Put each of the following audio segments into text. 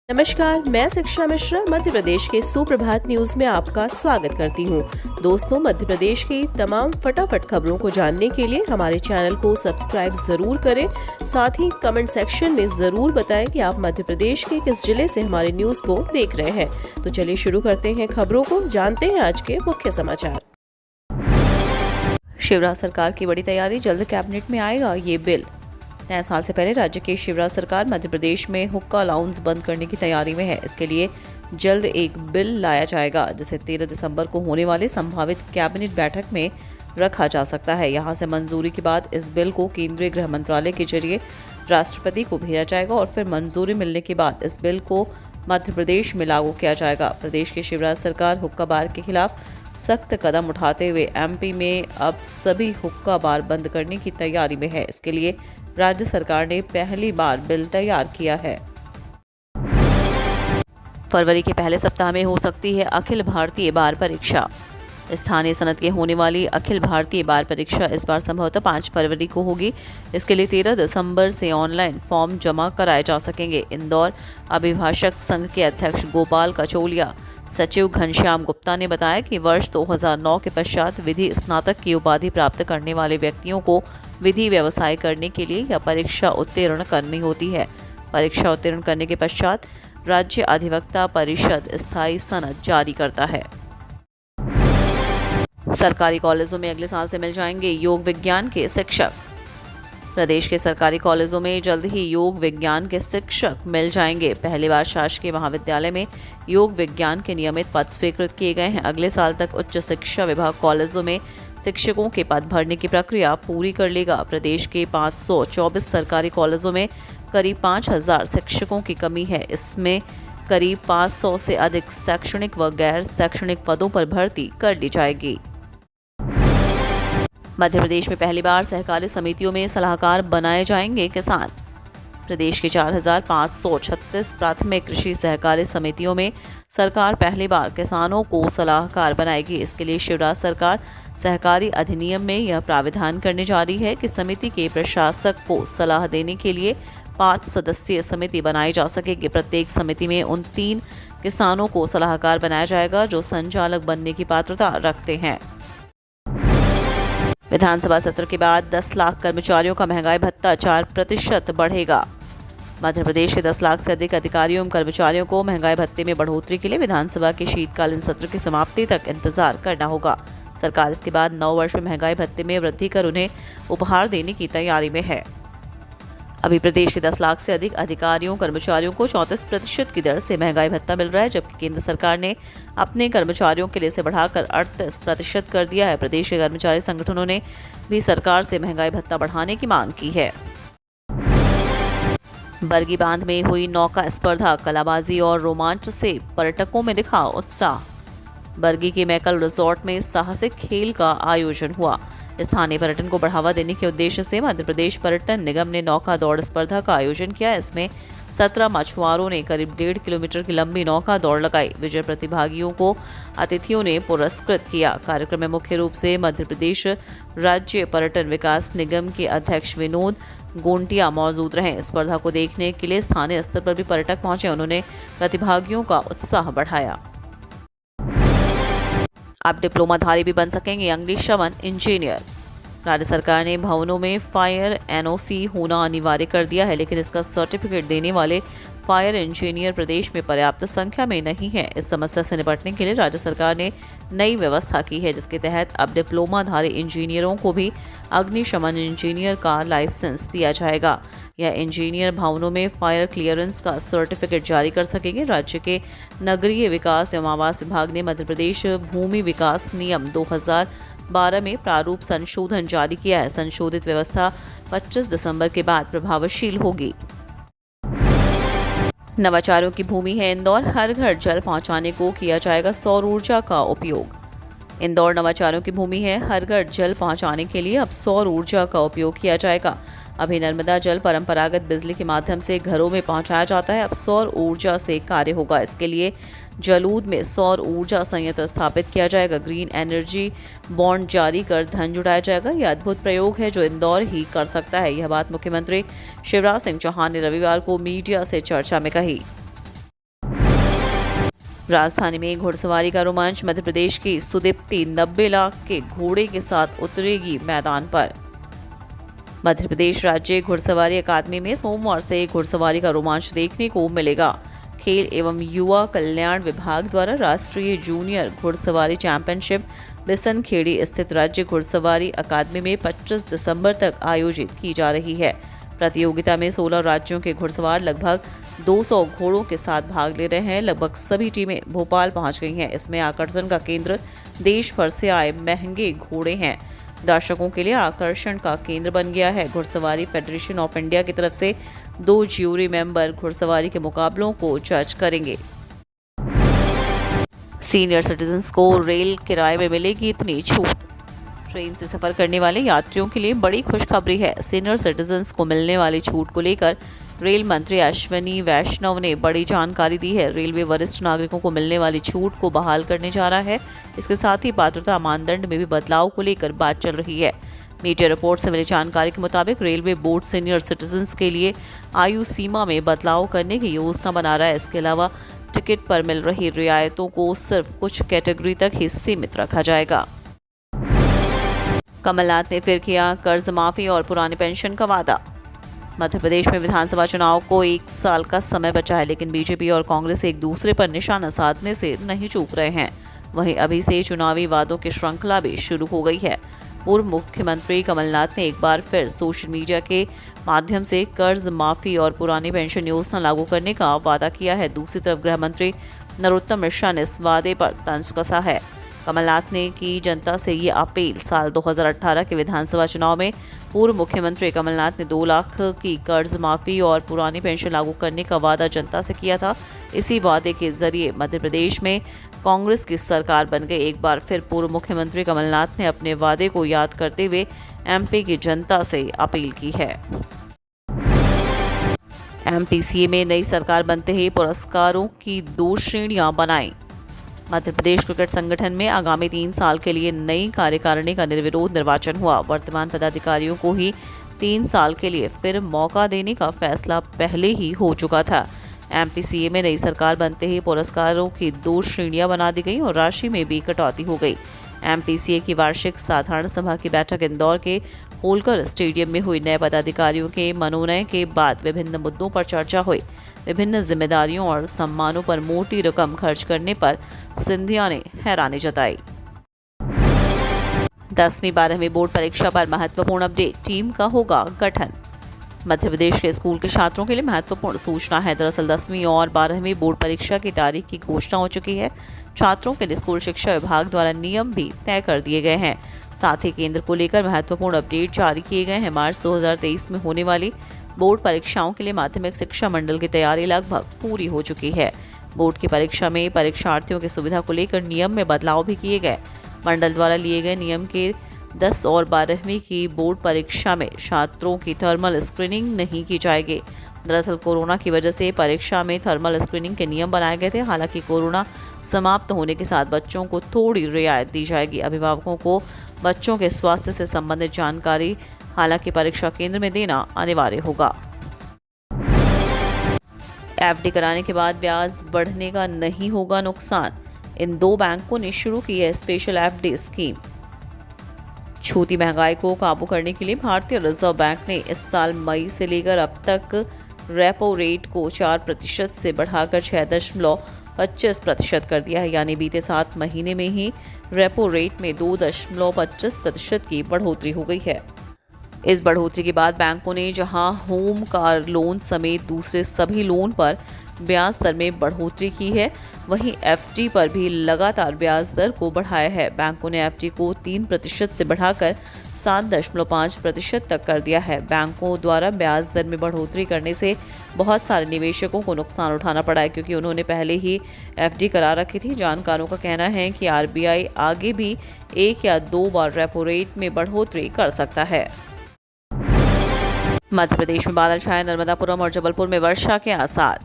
नमस्कार, मैं शिक्षा मिश्रा मध्य प्रदेश के सुप्रभात न्यूज में आपका स्वागत करती हूँ। दोस्तों, मध्य प्रदेश की तमाम फटाफट खबरों को जानने के लिए हमारे चैनल को सब्सक्राइब जरूर करें। साथ ही कमेंट सेक्शन में जरूर बताएं कि आप मध्य प्रदेश के किस जिले से हमारे न्यूज को देख रहे हैं। तो चलिए शुरू करते हैं खबरों को, जानते हैं आज के मुख्य समाचार। शिवराज सरकार की बड़ी तैयारी, जल्द कैबिनेट में आएगा ये बिल। नए साल से पहले राज्य की शिवराज सरकार मध्य प्रदेश में हुक्का लाउंज बंद करने की तैयारी में है। इसके लिए जल्द एक बिल लाया जाएगा, जिसे 13 दिसंबर को होने वाले संभावित कैबिनेट बैठक में रखा जा सकता है। यहां से मंजूरी के बाद इस बिल को केंद्रीय गृह मंत्रालय के जरिए राष्ट्रपति को भेजा जाएगा और फिर मंजूरी मिलने के बाद इस बिल को मध्य प्रदेश में लागू किया जाएगा। प्रदेश की शिवराज सरकार हुक्का बार के खिलाफ सख्त कदम उठाते हुए एमपी में अब सभी हुक्का बार बंद करने की तैयारी में है। इसके लिए राज्य सरकार ने पहली बार बिल तैयार किया है। फरवरी के पहले सप्ताह में हो सकती है अखिल भारतीय बार परीक्षा। स्थानीय सनद के होने वाली अखिल भारतीय बार परीक्षा इस बार संभवतः 5 फरवरी को होगी। इसके लिए 13 दिसंबर से ऑनलाइन फॉर्म जमा कराए जा सकेंगे। इंदौर अभिभाषक संघ के अध्यक्ष गोपाल कचौलिया सचिव घनश्याम गुप्ता ने बताया कि वर्ष 2009 के पश्चात विधि स्नातक की उपाधि प्राप्त करने वाले व्यक्तियों को विधि व्यवसाय करने के लिए यह परीक्षा उत्तीर्ण करनी होती है। परीक्षा उत्तीर्ण करने के पश्चात राज्य अधिवक्ता परिषद स्थायी सनद जारी करता है। सरकारी कॉलेजों में अगले साल से मिल जाएंगे योग विज्ञान के शिक्षक। प्रदेश के सरकारी कॉलेजों में जल्द ही योग विज्ञान के शिक्षक मिल जाएंगे। पहली बार शासकीय महाविद्यालय में योग विज्ञान के नियमित पद स्वीकृत किए गए हैं। अगले साल तक उच्च शिक्षा विभाग कॉलेजों में शिक्षकों के पद भरने की प्रक्रिया पूरी कर लेगा। प्रदेश के 524 सरकारी कॉलेजों में करीब 5000 शिक्षकों की कमी है। इसमें करीब 500 से अधिक शैक्षणिक व गैर शैक्षणिक पदों पर भर्ती कर ली जाएगी। मध्य प्रदेश में पहली बार सहकारी समितियों में सलाहकार बनाए जाएंगे किसान। प्रदेश के 4536 प्राथमिक कृषि सहकारी समितियों में सरकार पहली बार किसानों को सलाहकार बनाएगी। इसके लिए शिवराज सरकार सहकारी अधिनियम में यह प्राविधान करने जा रही है कि समिति के प्रशासक को सलाह देने के लिए 5 सदस्यीय समिति बनाई जा सकेगी। प्रत्येक समिति में उन 3 किसानों को सलाहकार बनाया जाएगा जो संचालक बनने की पात्रता रखते हैं। विधानसभा सत्र के बाद 10 लाख कर्मचारियों का महंगाई भत्ता 4% बढ़ेगा। मध्य प्रदेश के 10 लाख से अधिक अधिकारियों एवं कर्मचारियों को महंगाई भत्ते में बढ़ोतरी के लिए विधानसभा के शीतकालीन सत्र की समाप्ति तक इंतजार करना होगा। सरकार इसके बाद 9 वर्ष में महंगाई भत्ते में वृद्धि कर उन्हें उपहार देने की तैयारी में है। अभी प्रदेश के 10 लाख से अधिक अधिकारियों कर्मचारियों को 34% की दर से महंगाई भत्ता मिल रहा है, जबकि केंद्र सरकार ने अपने कर्मचारियों के लिए इसे बढ़ाकर 38% कर दिया है। प्रदेश के कर्मचारी संगठनों ने भी सरकार से महंगाई भत्ता बढ़ाने की मांग की है। बरगी बांध में हुई नौका स्पर्धा, कलाबाजी और रोमांच से पर्यटकों में दिखा उत्साह। बरगी के मैकल रिजॉर्ट में साहसिक खेल का आयोजन हुआ। स्थानीय पर्यटन को बढ़ावा देने के उद्देश्य से मध्य प्रदेश पर्यटन निगम ने नौका दौड़ स्पर्धा का आयोजन किया। इसमें 17 मछुआरों ने करीब 1.5 किलोमीटर की लंबी नौका दौड़ लगाई। विजय प्रतिभागियों को अतिथियों ने पुरस्कृत किया। कार्यक्रम में मुख्य रूप से मध्य प्रदेश राज्य पर्यटन विकास निगम के अध्यक्ष विनोद गोंटिया मौजूद रहे। स्पर्धा को देखने के लिए स्थानीय स्तर पर भी पर्यटक पहुंचे। उन्होंने प्रतिभागियों का उत्साह बढ़ाया। अब डिप्लोमाधारी भी बन सकेंगे अग्निशमन इंजीनियर। राज्य सरकार ने भवनों में फायर एनओसी होना अनिवार्य कर दिया है, लेकिन इसका सर्टिफिकेट देने वाले फायर इंजीनियर प्रदेश में पर्याप्त संख्या में नहीं है। इस समस्या से निपटने के लिए राज्य सरकार ने नई व्यवस्था की है, जिसके तहत अब डिप्लोमाधारी इंजीनियरों को भी अग्निशमन इंजीनियर का लाइसेंस दिया जाएगा। यह इंजीनियर भवनों में फायर क्लियरेंस का सर्टिफिकेट जारी कर सकेंगे। राज्य के नगरीय विकास एवं आवास विभाग ने मध्य प्रदेश भूमि विकास नियम 2012 में प्रारूप संशोधन जारी किया है। संशोधित व्यवस्था 25 दिसंबर के बाद प्रभावशील होगी। नवाचारों की भूमि है इंदौर, हर घर जल पहुंचाने को किया जाएगा सौर ऊर्जा का उपयोग। इंदौर नवाचारों की भूमि है, हर घर जल पहुंचाने के लिए अब सौर ऊर्जा का उपयोग किया जाएगा। अभी नर्मदा जल परंपरागत बिजली के माध्यम से घरों में पहुंचाया जाता है, अब सौर ऊर्जा से कार्य होगा। इसके लिए जलूद में सौर ऊर्जा संयंत्र स्थापित किया जाएगा। ग्रीन एनर्जी बॉन्ड जारी कर धन जुटाया जाएगा। यह अद्भुत प्रयोग है जो इंदौर ही कर सकता है। यह बात मुख्यमंत्री शिवराज सिंह चौहान ने रविवार को मीडिया से चर्चा में कही। राजधानी में घुड़सवारी का रोमांच। मध्य प्रदेश की सुदीप्ति 90 लाख के घोड़े के साथ उतरेगी मैदान पर। मध्य प्रदेश राज्य घुड़सवारी अकादमी में सोमवार से घुड़सवारी का रोमांच देखने को मिलेगा। खेल एवं युवा कल्याण विभाग द्वारा राष्ट्रीय जूनियर घुड़सवारी चैंपियनशिप बिसनखेड़ी स्थित राज्य घुड़सवारी अकादमी में 25 दिसंबर तक आयोजित की जा रही है। प्रतियोगिता में 16 राज्यों के घुड़सवार लगभग 200 घोड़ों के साथ भाग ले रहे हैं। लगभग सभी टीमें भोपाल पहुंच गई हैं। इसमें आकर्षण का केंद्र देश भर से आए महंगे घोड़े हैं। दर्शकों के लिए आकर्षण का केंद्र बन गया है। घुड़सवारी फेडरेशन ऑफ इंडिया की तरफ से 2 ज्यूरी मेंबर घुड़सवारी के मुकाबलों को जज करेंगे। सीनियर सिटीजन्स को रेल किराए में मिलेगी इतनी छूट। ट्रेन से सफर करने वाले यात्रियों के लिए बड़ी खुशखबरी है। सीनियर सिटीजन्स को मिलने वाली छूट को लेकर रेल मंत्री अश्विनी वैष्णव ने बड़ी जानकारी दी है। रेलवे वरिष्ठ नागरिकों को मिलने वाली छूट को बहाल करने जा रहा है। इसके साथ ही पात्रता मानदंड में भी बदलाव को लेकर बात चल रही है। मीडिया रिपोर्ट से मिली जानकारी के मुताबिक रेलवे बोर्ड सीनियर सिटीजन्स के लिए आयु सीमा में बदलाव करने की योजना बना रहा है। इसके अलावा टिकट पर मिल रही रियायतों को सिर्फ कुछ कैटेगरी तक ही सीमित रखा जाएगा। कमलनाथ ने फिर किया कर्ज माफी और पुरानी पेंशन का वादा। मध्य प्रदेश में विधानसभा चुनाव को 1 साल का समय बचा है, लेकिन बीजेपी और कांग्रेस एक दूसरे पर निशाना साधने से नहीं चूक रहे हैं। वहीं अभी से चुनावी वादों की श्रृंखला भी शुरू हो गई है। पूर्व मुख्यमंत्री कमलनाथ ने एक बार फिर सोशल मीडिया के माध्यम से कर्ज माफी और पुरानी पेंशन योजना लागू करने का वादा किया है। दूसरी तरफ गृह मंत्री नरोत्तम मिश्रा ने इस वादे पर तंज कसा है। कमलनाथ ने की जनता से ये अपील। साल 2018 के विधानसभा चुनाव में पूर्व मुख्यमंत्री कमलनाथ ने 2 लाख की कर्ज माफी और पुरानी पेंशन लागू करने का वादा जनता से किया था। इसी वादे के जरिए मध्य प्रदेश में कांग्रेस की सरकार बन गई। एक बार फिर पूर्व मुख्यमंत्री कमलनाथ ने अपने वादे को याद करते हुए एमपी की जनता से अपील की है। एमपीसीए में नई सरकार बनते ही पुरस्कारों की 2 श्रेणियां बनाई। मध्य प्रदेश क्रिकेट संगठन में आगामी 3 साल के लिए नई कार्यकारिणी का निर्विरोध निर्वाचन हुआ। वर्तमान पदाधिकारियों को ही 3 साल के लिए फिर मौका देने का फैसला पहले ही हो चुका था। एमपीसीए में नई सरकार बनते ही पुरस्कारों की 2 श्रेणियां बना दी गई और राशि में भी कटौती हो गई। एमपीसीए की वार्षिक साधारण सभा की बैठक इंदौर के होलकर स्टेडियम में हुई। नए पदाधिकारियों के मनोनयन के बाद विभिन्न मुद्दों पर चर्चा हुई। विभिन्न जिम्मेदारियों और सम्मानों पर मोटी रकम खर्च करने पर सिंधिया ने हैरानी जताई। 10वीं 12वीं बोर्ड परीक्षा पर महत्वपूर्ण अपडेट। टीम का होगा गठन। मध्य प्रदेश के स्कूल के छात्रों के लिए महत्वपूर्ण सूचना है। दरअसल 10वीं और 12वीं बोर्ड परीक्षा की तारीख की घोषणा हो चुकी है। छात्रों के लिए स्कूल शिक्षा विभाग द्वारा नियम भी तय कर दिए गए हैं। साथ ही केंद्र को लेकर महत्वपूर्ण अपडेट जारी किए गए हैं। मार्च 2023 में होने वाली बोर्ड परीक्षाओं के लिए माध्यमिक शिक्षा मंडल की तैयारी लगभग पूरी हो चुकी है। बोर्ड की परीक्षा में परीक्षार्थियों की सुविधा को लेकर नियम में बदलाव भी किए गए। मंडल द्वारा लिए गए नियम के 10 और 12वीं की बोर्ड परीक्षा में छात्रों की थर्मल स्क्रीनिंग नहीं की जाएगी। दरअसल कोरोना की वजह से परीक्षा में थर्मल स्क्रीनिंग के नियम बनाए गए थे। हालांकि कोरोना समाप्त होने के साथ बच्चों को थोड़ी रियायत दी जाएगी। अभिभावकों को बच्चों के स्वास्थ्य से संबंधित जानकारी हालांकि परीक्षा केंद्र में देना अनिवार्य होगा। एफडी कराने के बाद ब्याज बढ़ने का नहीं होगा नुकसान। इन 2 बैंकों ने शुरू की है स्पेशल एफडी स्कीम। छूती महंगाई को काबू करने के लिए भारतीय रिजर्व बैंक ने इस साल मई से लेकर अब तक रेपो रेट को 4% से बढ़ाकर 6.25% कर दिया है। यानी बीते 7 महीने में ही रेपो रेट में 2.25% की बढ़ोतरी हो गई है। इस बढ़ोतरी के बाद बैंकों ने जहां होम कार लोन समेत दूसरे सभी लोन पर ब्याज दर में बढ़ोतरी की है, वहीं एफडी पर भी लगातार ब्याज दर को बढ़ाया है। बैंकों ने एफडी को 3% से बढ़ाकर 7.5% तक कर दिया है। बैंकों द्वारा ब्याज दर में बढ़ोतरी करने से बहुत सारे निवेशकों को नुकसान उठाना पड़ा है, क्योंकि उन्होंने पहले ही एफडी करा रखी थी। जानकारों का कहना है कि आरबीआई आगे भी 1 या 2 बार रेपो रेट में बढ़ोतरी कर सकता है। मध्य प्रदेश में बादल छाए। नर्मदापुरम और जबलपुर में वर्षा के आसार।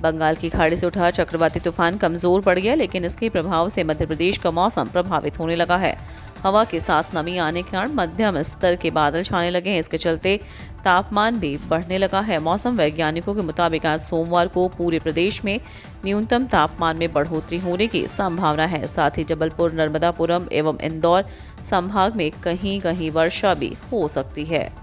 बंगाल की खाड़ी से उठा चक्रवाती तूफान कमजोर पड़ गया, लेकिन इसके प्रभाव से मध्य प्रदेश का मौसम प्रभावित होने लगा है। हवा के साथ नमी आने के कारण मध्यम स्तर के बादल छाने लगे हैं। इसके चलते तापमान भी बढ़ने लगा है। मौसम वैज्ञानिकों के मुताबिक आज सोमवार को पूरे प्रदेश में न्यूनतम तापमान में बढ़ोतरी होने की संभावना है। साथ ही जबलपुर, नर्मदापुरम एवं इंदौर संभाग में कहीं कहीं वर्षा भी हो सकती है।